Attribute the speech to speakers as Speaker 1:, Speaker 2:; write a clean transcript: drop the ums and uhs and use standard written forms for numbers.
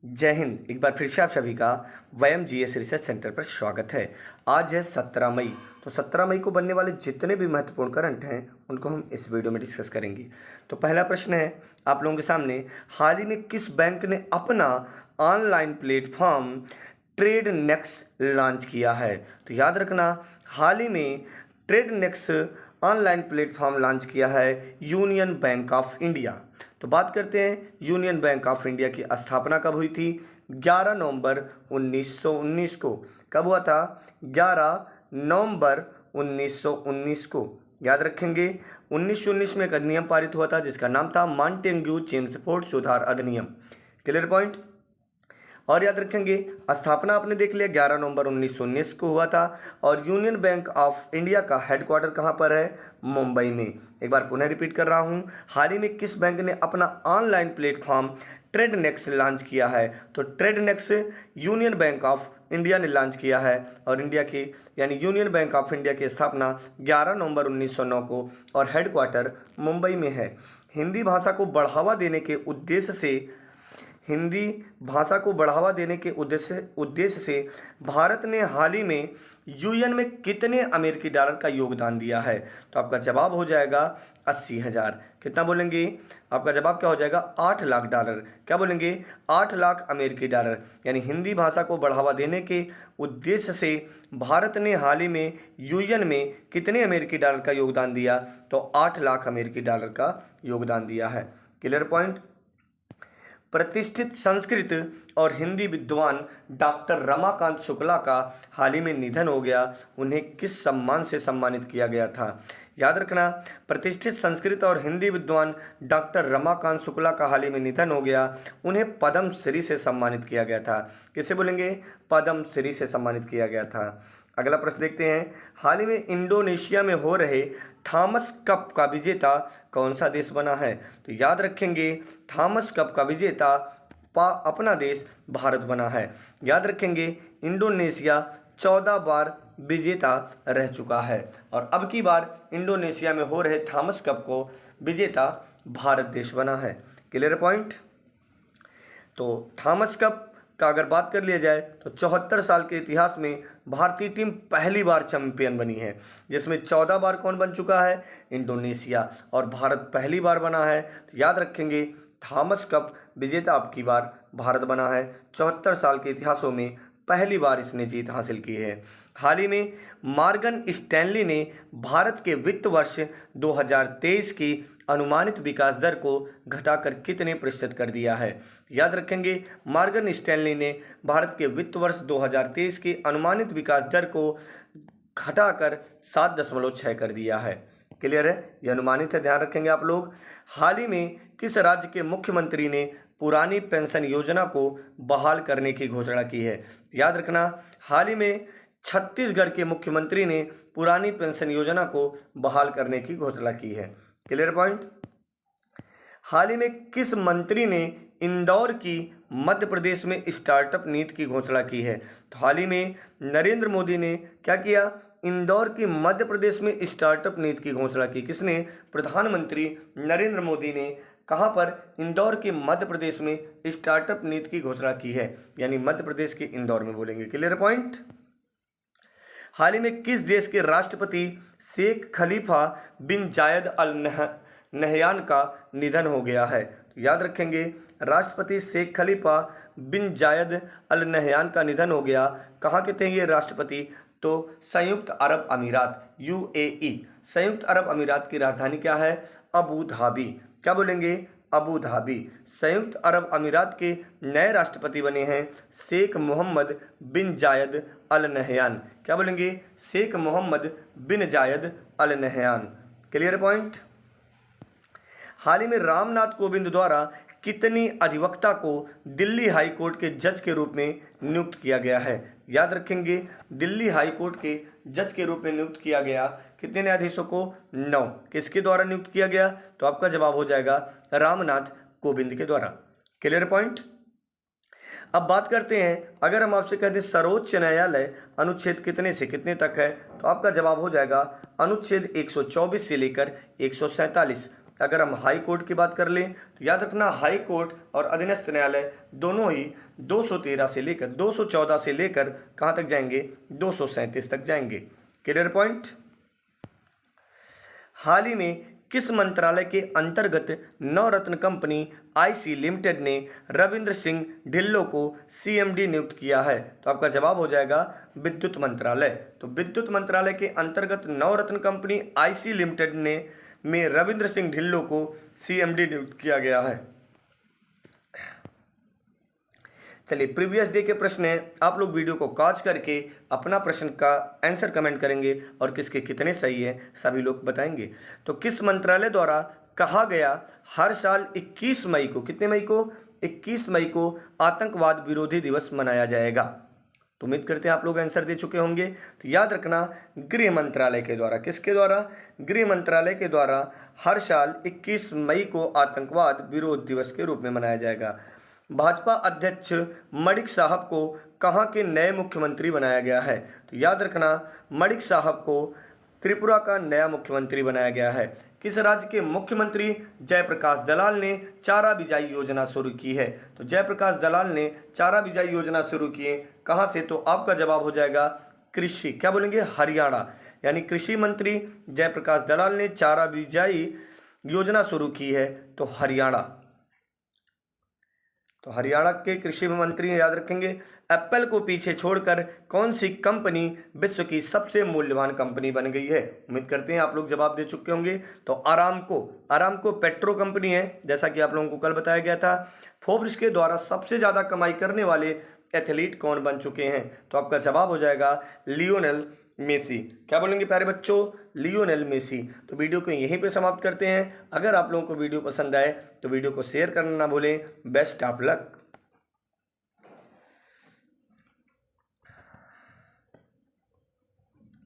Speaker 1: जय हिंद। एक बार फिर से आप सभी का वयम जीएस रिसर्च सेंटर पर स्वागत है। आज है 17 मई। तो 17 मई को बनने वाले जितने भी महत्वपूर्ण करंट हैं उनको हम इस वीडियो में डिस्कस करेंगे। तो पहला प्रश्न है आप लोगों के सामने, हाल ही में किस बैंक ने अपना online platform trade next launch किया है? तो याद रखना, हाल ही में trade next online platform launch किया है यूनियन बैंक ऑफ इंडिया। तो बात करते हैं यूनियन बैंक ऑफ इंडिया की स्थापना कब हुई थी? 11 नवंबर 1919 को। कब हुआ था? 11 नवंबर 1919 को। याद रखेंगे, 1919 में एक अधिनियम पारित हुआ था जिसका नाम था मॉन्टेग्यू चेम्सफोर्ड सुधार अधिनियम। Clear point. और याद रखेंगे, स्थापना आपने देख लिया 11 नवंबर 1919 को हुआ था। और यूनियन बैंक ऑफ इंडिया का हेडक्वार्टर कहाँ पर है? मुंबई में। एक बार पुनः रिपीट कर रहा हूँ, हाल ही में किस बैंक ने अपना online platform trade next launch किया है? तो trade next union bank of India ने लॉन्च किया है और इंडिया की यानी यूनियन बैंक ऑफ इंडिया की स्थापना 11 नवंबर 1909 को और हेडक्वार्टर मुंबई में है। हिंदी भाषा को बढ़ावा देने के उद्देश्य से भारत ने हाल ही में यूएन में कितने अमेरिकी डॉलर का योगदान दिया है? तो आपका जवाब हो जाएगा 80,000। कितना बोलेंगे? आपका जवाब क्या हो जाएगा? 8 लाख डॉलर। क्या बोलेंगे? 8 लाख अमेरिकी डॉलर। यानी हिंदी भाषा को बढ़ावा देने के उद्देश्य से भारत ने हाल ही में यूएन में कितने अमेरिकी डॉलर का योगदान दिया? तो 8 लाख अमेरिकी डॉलर का योगदान दिया है। Clear point. प्रतिष्ठित संस्कृत और हिंदी विद्वान डॉक्टर रमाकांत शुक्ला का हाल ही में निधन हो गया। उन्हें किस सम्मान से सम्मानित किया गया था? याद रखना, प्रतिष्ठित संस्कृत और हिंदी विद्वान डॉक्टर रमाकांत शुक्ला का हाल ही में निधन हो गया। उन्हें पद्म श्री से सम्मानित किया गया था। किसे बोलेंगे? पद्म श्री से सम्मानित किया गया था। अगला प्रश्न देखते हैं, हाल ही में इंडोनेशिया में हो रहे थॉमस कप का विजेता कौन सा देश बना है? तो याद रखेंगे, थॉमस कप का विजेता अपना देश भारत बना है। याद रखेंगे, इंडोनेशिया 14 बार विजेता रह चुका है और अब की बार इंडोनेशिया में हो रहे थॉमस कप को विजेता भारत देश बना है। Clear point. तो थॉमस कप का अगर बात कर लिया जाए तो 74 साल के इतिहास में भारतीय टीम पहली बार चैंपियन बनी है, जिसमें 14 बार कौन बन चुका है? इंडोनेशिया। और भारत पहली बार बना है। तो याद रखेंगे, थॉमस कप विजेता अब की बार भारत बना है। 74 साल के इतिहासों में पहली बार इसने जीत हासिल की है। हाल ही में मॉर्गन स्टैनली ने भारत के वित्त वर्ष 2023 की अनुमानित विकास दर को घटाकर कितने प्रतिशत कर दिया है? याद रखेंगे, मॉर्गन स्टैनली ने भारत के वित्त वर्ष 2023 की अनुमानित विकास दर को घटाकर 7.6 कर दिया है। क्लियर है? यह अनुमानित है, ध्यान रखेंगे आप लोग। हाल ही में किस राज्य के मुख्यमंत्री ने पुरानी पेंशन योजना को बहाल करने की घोषणा की है? याद रखना, हाल ही में छत्तीसगढ़ के मुख्यमंत्री ने पुरानी पेंशन योजना को बहाल करने की घोषणा की है। Clear point. हाल ही में किस मंत्री ने इंदौर की मध्य प्रदेश में स्टार्टअप नीति की घोषणा की है? तो हाल ही में नरेंद्र मोदी ने क्या किया? इंदौर की मध्य प्रदेश में स्टार्टअप नीति की घोषणा की। किसने? प्रधानमंत्री नरेंद्र मोदी ने कहां पर? इंदौर के मध्य प्रदेश में स्टार्टअप नीति की घोषणा की है, यानी मध्य प्रदेश के इंदौर में बोलेंगे। Clear point. हाल ही में किस देश के राष्ट्रपति शेख खलीफा बिन जायद अल नहयान का निधन हो गया है? तो याद रखेंगे, राष्ट्रपति शेख खलीफा बिन जायद अल नहयान का निधन हो गया। कहाँ के थे ये राष्ट्रपति? तो संयुक्त अरब अमीरात, यूएई। संयुक्त अरब अमीरात की राजधानी क्या है? Abu Dhabi. क्या बोलेंगे? Abu Dhabi. संयुक्त अरब अमीरात के नए राष्ट्रपति बने हैं Sheikh Mohammed bin Zayed Al Nahyan. क्या बोलेंगे? Sheikh Mohammed bin Zayed Al Nahyan. Clear point. हाल ही में रामनाथ कोविंद द्वारा कितनी अधिवक्ता को दिल्ली हाई कोर्ट के जज के रूप में नियुक्त किया गया है? याद रखेंगे, दिल्ली हाई कोर्ट के जज के रूप में नियुक्त किया गया कितने न्यायाधीशों को? 9। किसके द्वारा नियुक्त किया गया? तो आपका जवाब हो जाएगा रामनाथ कोविंद के द्वारा। Clear point. अब बात करते हैं, अगर हम आपसे कह दें सर्वोच्च न्यायालय अनुच्छेद कितने से कितने तक है, तो आपका जवाब हो जाएगा अनुच्छेद 124 से लेकर 147। अगर हम हाई कोर्ट की बात कर लें तो याद रखना हाई कोर्ट और अधीनस्थ न्यायालय दोनों ही 213 से लेकर 214 से लेकर कहाँ तक जाएंगे, 237 तक जाएंगे। Clear point. हाल ही में किस मंत्रालय के अंतर्गत नवरत्न कंपनी आईसी लिमिटेड ने रविंद्र सिंह ढिल्लों को सीएमडी नियुक्त किया है? तो आपका जवाब हो जाएगा विद्युत मंत्रालय। तो विद्युत मंत्रालय के अंतर्गत नवरत्न कंपनी आईसी लिमिटेड ने में रविंद्र सिंह ढिल्लों को सीएमडी नियुक्त किया गया है। चलिए प्रीवियस डे के प्रश्न हैं, आप लोग वीडियो को पॉज करके अपना प्रश्न का आंसर कमेंट करेंगे और किसके कितने सही है सभी लोग बताएंगे। तो किस मंत्रालय द्वारा कहा गया हर साल 21 मई को, कितने मई को, 21 मई को आतंकवाद विरोधी दिवस मनाया जाएगा? तो उम्मीद करते हैं आप लोग आंसर दे चुके होंगे। तो याद रखना गृह मंत्रालय के द्वारा, किसके द्वारा, गृह मंत्रालय के द्वारा हर साल 21 मई को आतंकवाद विरोध दिवस के रूप में मनाया जाएगा। भाजपा अध्यक्ष मणिक साहब को कहाँ के नए मुख्यमंत्री बनाया गया है? तो याद रखना मणिक साहब को त्रिपुरा का नया मुख्यमंत्री बनाया गया है। किस राज्य के मुख्यमंत्री जयप्रकाश दलाल ने चारा बिजाई योजना शुरू की है? तो जयप्रकाश दलाल ने चारा बिजाई योजना शुरू की है कहाँ से? तो आपका जवाब हो जाएगा कृषि, क्या बोलेंगे, हरियाणा। यानी कृषि मंत्री जयप्रकाश दलाल ने चारा बिजाई योजना शुरू की है तो हरियाणा। तो हरियाणा के कृषि मंत्री याद रखेंगे। एप्पल को पीछे छोड़कर कौन सी कंपनी विश्व की सबसे मूल्यवान कंपनी बन गई है? उम्मीद करते हैं आप लोग जवाब दे चुके होंगे। तो आरामको पेट्रो कंपनी है, जैसा कि आप लोगों को कल बताया गया था। फोर्ब्स के द्वारा सबसे ज़्यादा कमाई करने वाले एथलीट कौन बन चुके हैं? तो आपका जवाब हो जाएगा लियोनेल मेसी। क्या बोलेंगे प्यारे बच्चों, लियोनेल मेसी। तो वीडियो को यहीं पे समाप्त करते हैं। अगर आप लोगों को वीडियो पसंद आए तो वीडियो को शेयर करना ना भूलें। Best of luck.